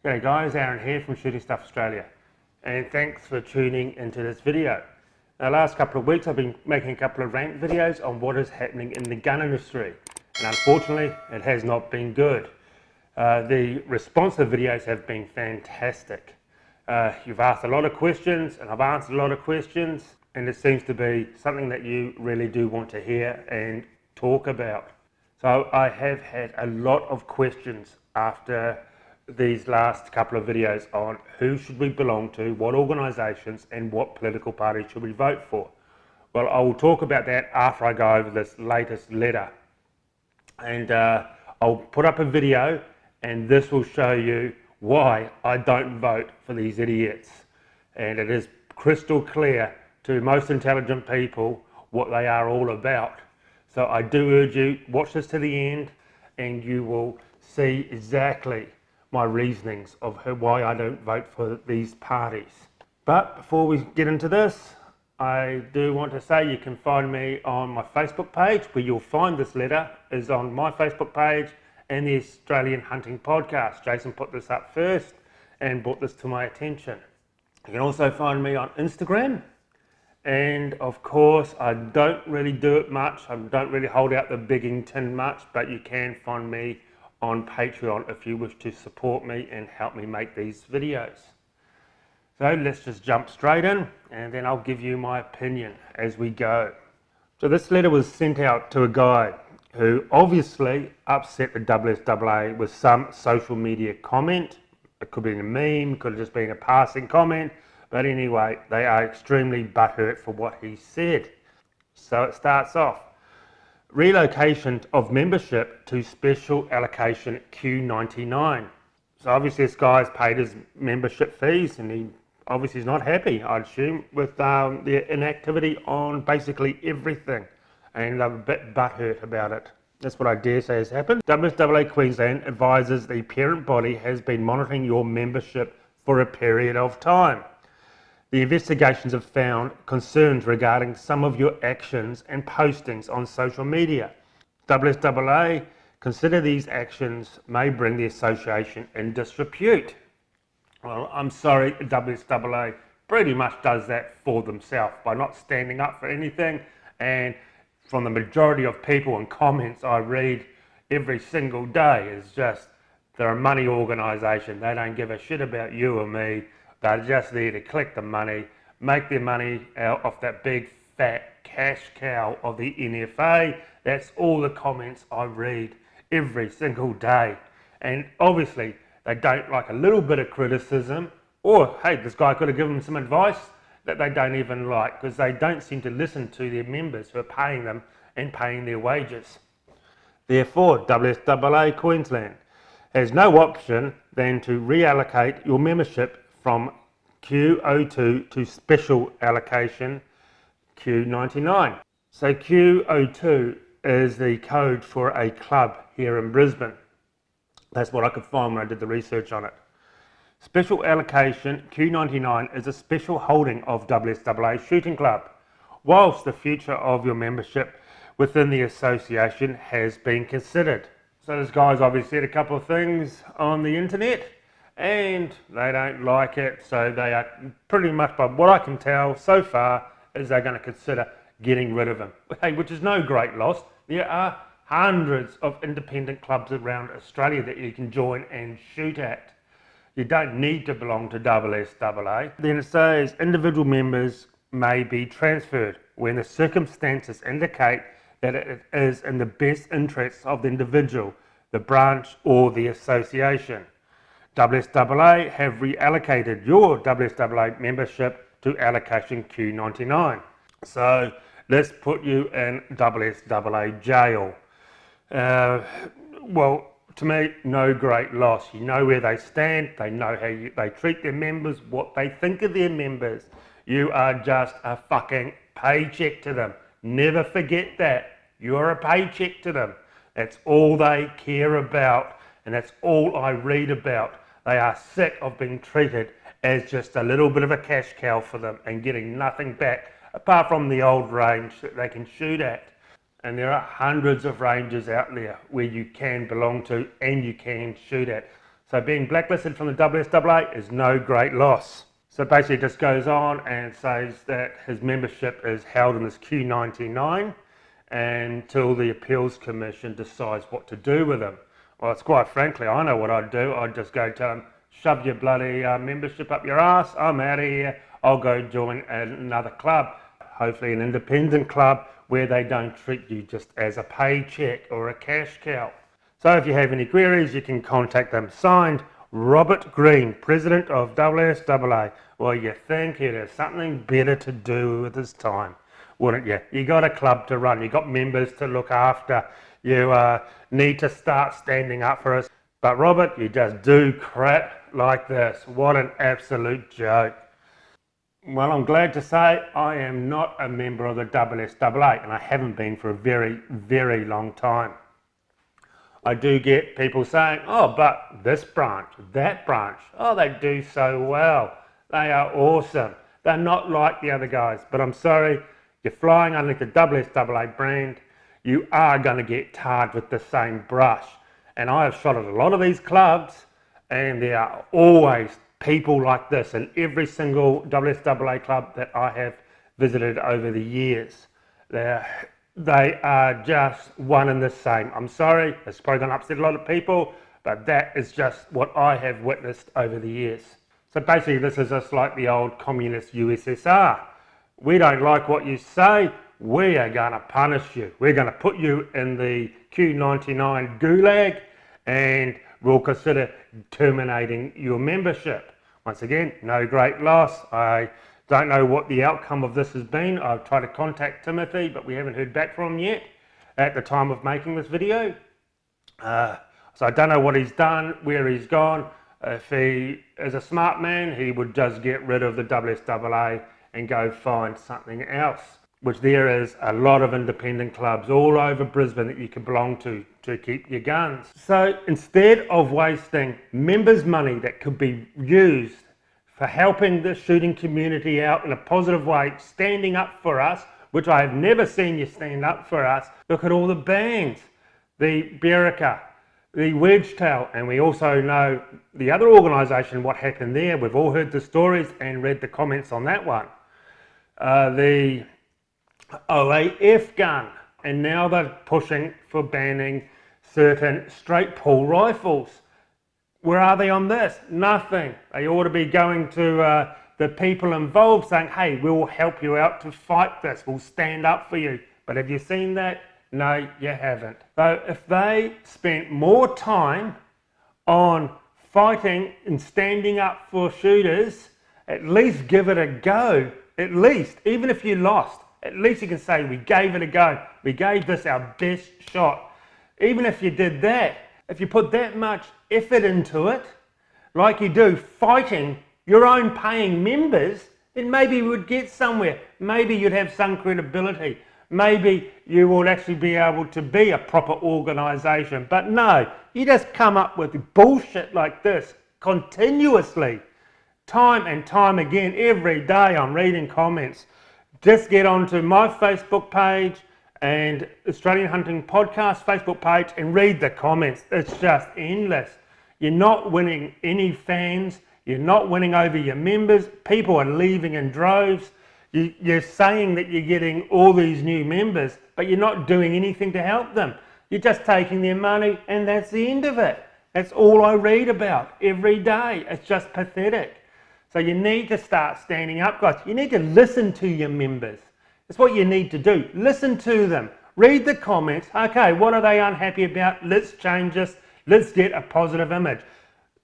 G'day guys, Aaron here from Shooting Stuff Australia, and thanks for tuning into this video. The last couple of weeks I've been making a couple of rant videos on what is happening in the gun industry, and unfortunately it has not been good. The response to the videos have been fantastic. You've asked a lot of questions and I've answered a lot of questions, and it seems to be something that you really do want to hear and talk about. So I have had a lot of questions after these last couple of videos on who should we belong to, what organisations and what political party should we vote for. Well, I will talk about that after I go over this latest letter, and I'll put up a video and this will show you why I don't vote for these idiots, and it is crystal clear to most intelligent people what they are all about. So I do urge you, watch this to the end and you will see exactly my reasonings of why I don't vote for these parties. But before we get into this, I do want to say you can find me on my Facebook page. Where you'll find this letter is on my Facebook page and the Australian Hunting Podcast. Jason put this up first and brought this to my attention. You can also find me on Instagram, and of course I don't really do it much. I don't really hold out the bigging tin much, but you can find me on Patreon if you wish to support me and help me make these videos. So let's just jump straight in and then I'll give you my opinion as we go. So this letter was sent out to a guy who obviously upset the SSAA with some social media comment. It could have been a meme, could have just been a passing comment, but anyway, they are extremely butthurt for what he said. So it starts off: relocation of membership to special allocation Q99. So obviously this guy's paid his membership fees and he obviously is not happy, I'd assume, with the inactivity on basically everything, and they're a bit butthurt about it. That's what I dare say has happened. SSAA Queensland advises the parent body has been monitoring your membership for a period of time. The investigations have found concerns regarding some of your actions and postings on social media. SSAA consider these actions may bring the association in disrepute. Well, I'm sorry, SSAA pretty much does that for themselves by not standing up for anything, and from the majority of people and comments I read every single day is just they're a money organisation. They don't give a shit about you or me. They're just there to collect the money, make their money out off that big fat cash cow of the NFA. That's all the comments I read every single day. And obviously they don't like a little bit of criticism, or hey, this guy could have given them some advice that they don't even like, because they don't seem to listen to their members who are paying them and paying their wages. Therefore, SSAA Queensland has no option than to reallocate your membership from Q02 to special allocation Q99. So Q02 is the code for a club here in Brisbane. That's what I could find when I did the research on it. Special allocation Q99 is a special holding of SSAA Shooting Club, whilst the future of your membership within the association has been considered. So this guy's obviously said a couple of things on the internet and they don't like it, so they are pretty much, by what I can tell so far, is they're going to consider getting rid of him. Hey, which is no great loss. There are hundreds of independent clubs around Australia that you can join and shoot at. You don't need to belong to SSAA. Then it says individual members may be transferred when the circumstances indicate that it is in the best interests of the individual, the branch or the association. SSAA have reallocated your SSAA membership to allocation Q99. So let's put you in SSAA jail. Well, to me, no great loss. You know where they stand, they know how they treat their members, what they think of their members. You are just a fucking paycheck to them. Never forget that. You're a paycheck to them. That's all they care about, and that's all I read about. They are sick of being treated as just a little bit of a cash cow for them and getting nothing back apart from the old range that they can shoot at. And there are hundreds of ranges out there where you can belong to and you can shoot at. So being blacklisted from the SSAA is no great loss. So basically it just goes on and says that his membership is held in this Q99 until the Appeals Commission decides what to do with him. Well, it's quite frankly, I know what I'd do. I'd just go to him, shove your bloody membership up your ass, I'm out of here, I'll go join another club, hopefully an independent club where they don't treat you just as a paycheck or a cash cow. So if you have any queries, you can contact them. Signed, Robert Green, President of SSAA. Well, you think he'd have something better to do with his time, wouldn't you? You got a club to run, you got members to look after, you need to start standing up for us. But Robert, you just do crap like this. What an absolute joke. Well, I'm glad to say I am not a member of the SSAA, and I haven't been for a very, very long time. I do get people saying, oh, but this branch, that branch, oh, they do so well. They are awesome. They're not like the other guys. But I'm sorry, you're flying under the SSAA brand. You are going to get tarred with the same brush. And I have shot at a lot of these clubs, and there are always people like this in every single SSAA club that I have visited over the years. They are just one and the same. I'm sorry, it's probably going to upset a lot of people, but that is just what I have witnessed over the years. So basically this is just like the old communist USSR. We don't like what you say, we are going to punish you. We're going to put you in the Q99 gulag and we'll consider terminating your membership. Once again, no great loss. I don't know what the outcome of this has been. I've tried to contact Timothy, but we haven't heard back from him yet at the time of making this video. So I don't know what he's done, where he's gone. If he is a smart man, he would just get rid of the SSAA and go find something else, which there is a lot of independent clubs all over Brisbane that you can belong to keep your guns. So instead of wasting members' money that could be used for helping the shooting community out in a positive way, standing up for us, which I have never seen you stand up for us. Look at all the bands, the Berika, the Wedgetail, and we also know the other organisation, what happened there. We've all heard the stories and read the comments on that one. The OAF gun, and now they're pushing for banning certain straight pull rifles. Where are they on this? Nothing. They ought to be going to the people involved saying, hey, we'll help you out to fight this. We'll stand up for you. But have you seen that? No, you haven't. So if they spent more time on fighting and standing up for shooters, at least give it a go. At least, even if you lost, at least you can say, we gave it a go. We gave this our best shot. Even if you did that, if you put that much effort into it, like you do fighting your own paying members, then maybe you would get somewhere. Maybe you'd have some credibility. Maybe you would actually be able to be a proper organisation. But no, you just come up with bullshit like this continuously, time and time again, every day I'm reading comments. Just get onto my Facebook page and Australian Hunting Podcast Facebook page and read the comments. It's just endless. You're not winning any fans. You're not winning over your members. People are leaving in droves. You're saying that you're getting all these new members, but you're not doing anything to help them. You're just taking their money and that's the end of it. That's all I read about every day. It's just pathetic. So you need to start standing up, guys. You need to listen to your members. That's what you need to do. Listen to them. Read the comments. Okay, what are they unhappy about? Let's change this. Let's get a positive image.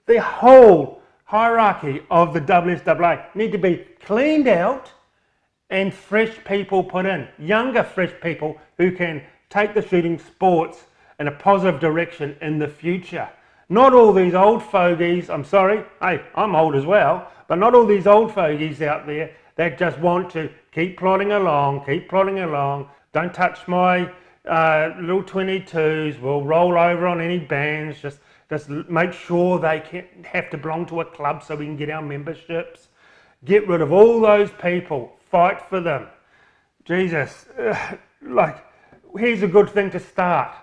The whole hierarchy of the SSAA need to be cleaned out and fresh people put in. Younger, fresh people who can take the shooting sports in a positive direction in the future. Not all these old fogies, I'm sorry, hey, I'm old as well, but not all these old fogies out there that just want to keep plodding along, don't touch my little 22s, we'll roll over on any bands, just make sure they can't have to belong to a club so we can get our memberships. Get rid of all those people, fight for them. Jesus, here's a good thing to start.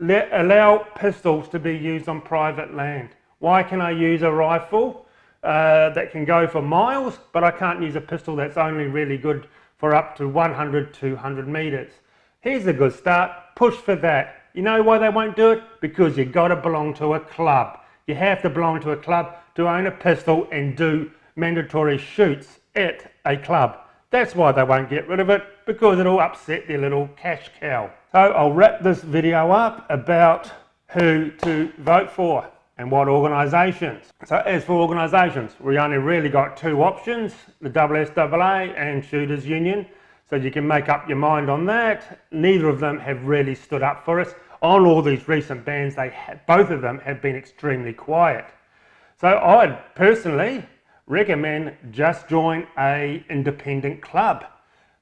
Allow pistols to be used on private land. Why can I use a rifle that can go for miles, but I can't use a pistol that's only really good for up to 100, 200 metres? Here's a good start. Push for that. You know why they won't do it? Because you've got to belong to a club. You have to belong to a club to own a pistol and do mandatory shoots at a club. That's why they won't get rid of it, because it'll upset their little cash cow. So I'll wrap this video up about who to vote for and what organisations. So as for organisations, we only really got two options, the SSAA and Shooters Union. So you can make up your mind on that. Neither of them have really stood up for us. On all these recent bans, both of them have been extremely quiet. So I'd personally recommend just join a independent club.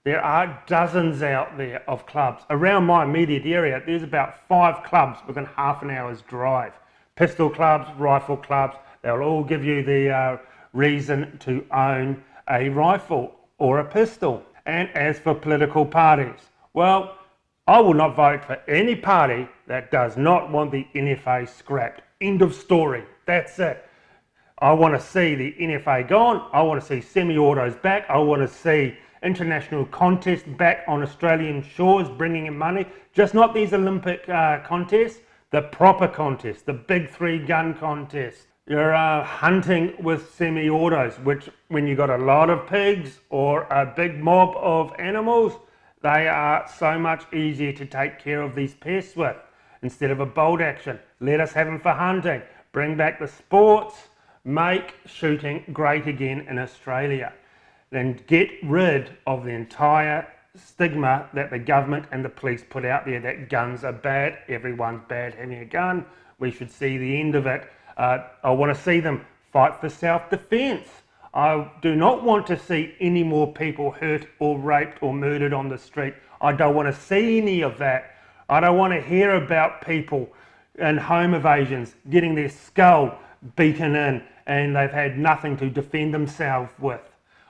There are dozens out there of clubs. Around my immediate area, there's about 5 clubs within half an hour's drive. Pistol clubs, rifle clubs, they'll all give you the reason to own a rifle or a pistol. And as for political parties, well, I will not vote for any party that does not want the NFA scrapped. End of story. That's it. I want to see the NFA gone. I want to see semi-autos back. I want to see international contests back on Australian shores, bringing in money. Just not these Olympic contests, the proper contests, the big 3 gun contests. You're hunting with semi-autos, which when you've got a lot of pigs or a big mob of animals, they are so much easier to take care of these pests with. Instead of a bolt action, let us have them for hunting. Bring back the sports, make shooting great again in Australia. Then get rid of the entire stigma that the government and the police put out there that guns are bad, everyone's bad having a gun. We should see the end of it. I want to see them fight for self-defence. I do not want to see any more people hurt or raped or murdered on the street. I don't want to see any of that. I don't want to hear about people in home evasions getting their skull beaten in and they've had nothing to defend themselves with.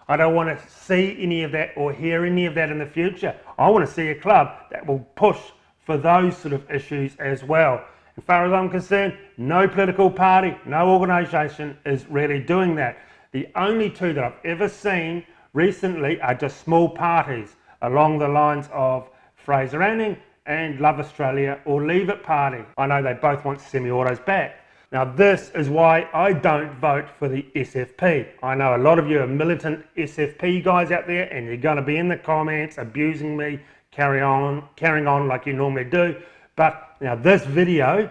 I don't want to see any of that or hear any of that in the future. I want to see a club that will push for those sort of issues as well. As far as I'm concerned, no political party, no organisation is really doing that. The only two that I've ever seen recently are just small parties along the lines of Fraser Anning and Love Australia or Leave It Party. I know they both want semi-autos back. Now this is why I don't vote for the SFP. I know a lot of you are militant SFP guys out there and you're going to be in the comments abusing me, carrying on like you normally do. But now this video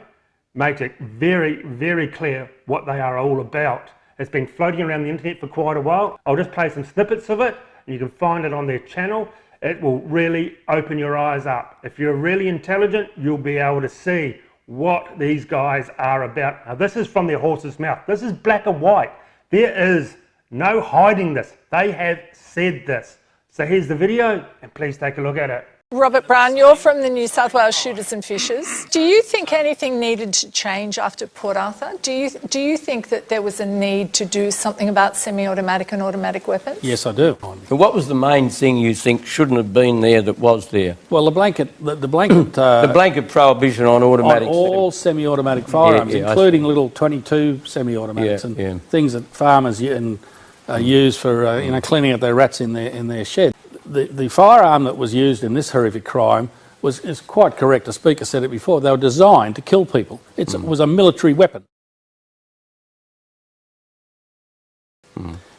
makes it very, very clear what they are all about. It's been floating around the internet for quite a while. I'll just play some snippets of it and you can find it on their channel. It will really open your eyes up. If you're really intelligent, you'll be able to see what these guys are about. Now this is from their horse's mouth. This is black and white. There is no hiding this. They have said this. So here's the video and please take a look at it. Robert Brown, you're from the New South Wales Shooters and Fishers. Do you think anything needed to change after Port Arthur? Do you think that there was a need to do something about semi-automatic and automatic weapons? Yes, I do. So what was the main thing you think shouldn't have been there that was there? Well, the blanket the blanket prohibition on automatic. On all semi-automatic firearms, Yeah, including little 22 semi-automatics and things that farmers use for cleaning up their rats in their shed. The firearm that was used in this horrific crime is quite correct. The speaker said it before. They were designed to kill people. It was a military weapon.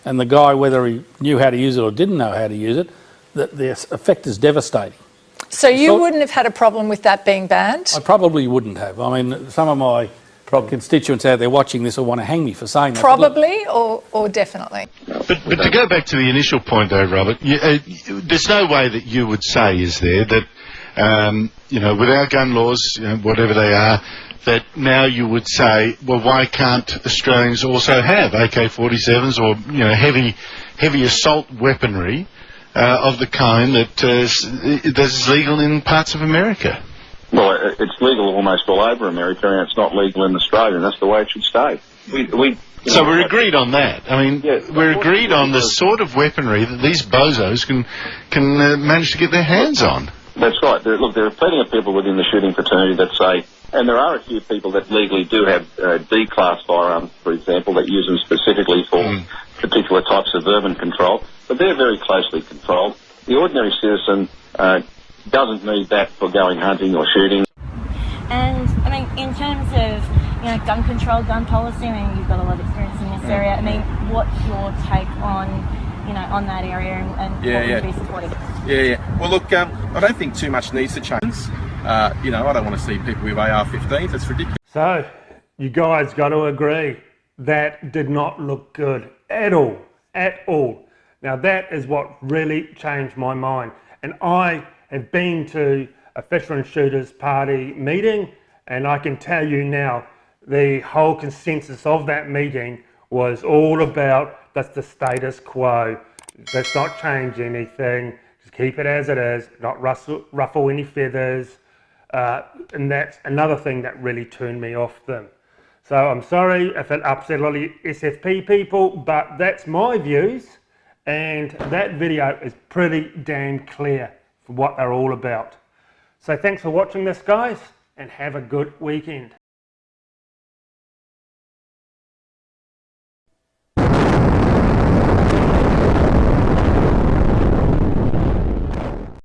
And the guy, whether he knew how to use it or didn't know how to use it, the effect is devastating. So you wouldn't have had a problem with that being banned? I probably wouldn't have. I mean, some of my constituents out there watching this will want to hang me for saying that. Probably or definitely? But to go back to the initial point though, Robert, there's no way that you would say, is there, that, with our gun laws, whatever they are, that now you would say, well, why can't Australians also have AK-47s or, heavy assault weaponry of the kind that is legal in parts of America? Well, it's legal almost all over America, and it's not legal in Australia, and that's the way it should stay. So we're agreed on that. I mean, we're agreed on the sort of weaponry that these bozos can manage to get their hands on. That's right. Look, there are plenty of people within the shooting fraternity that say And there are a few people that legally do have D-class firearms, for example, that use them specifically for particular types of urban control, but they're very closely controlled. The ordinary citizen doesn't need that for going hunting or shooting. And, I mean, in terms of, you know, gun control, gun policy, I mean, you've got a lot of experience in this area. I mean, what's your take on, you know, on that area and what would you be supporting? Well, look, I don't think too much needs to change. You know, I don't want to see people with AR-15s. It's ridiculous. So, you guys got to agree, that did not look good at all, at all. Now that is what really changed my mind. And I have been to a Fisher and Shooters Party meeting, and I can tell you now, the whole consensus of that meeting was all about that's the status quo. Let's not change anything, just keep it as it is, not ruffle any feathers. And that's another thing that really turned me off them. So I'm sorry if it upset a lot of SFP people, but that's my views, and that video is pretty damn clear for what they're all about. So thanks for watching this, guys, and have a good weekend.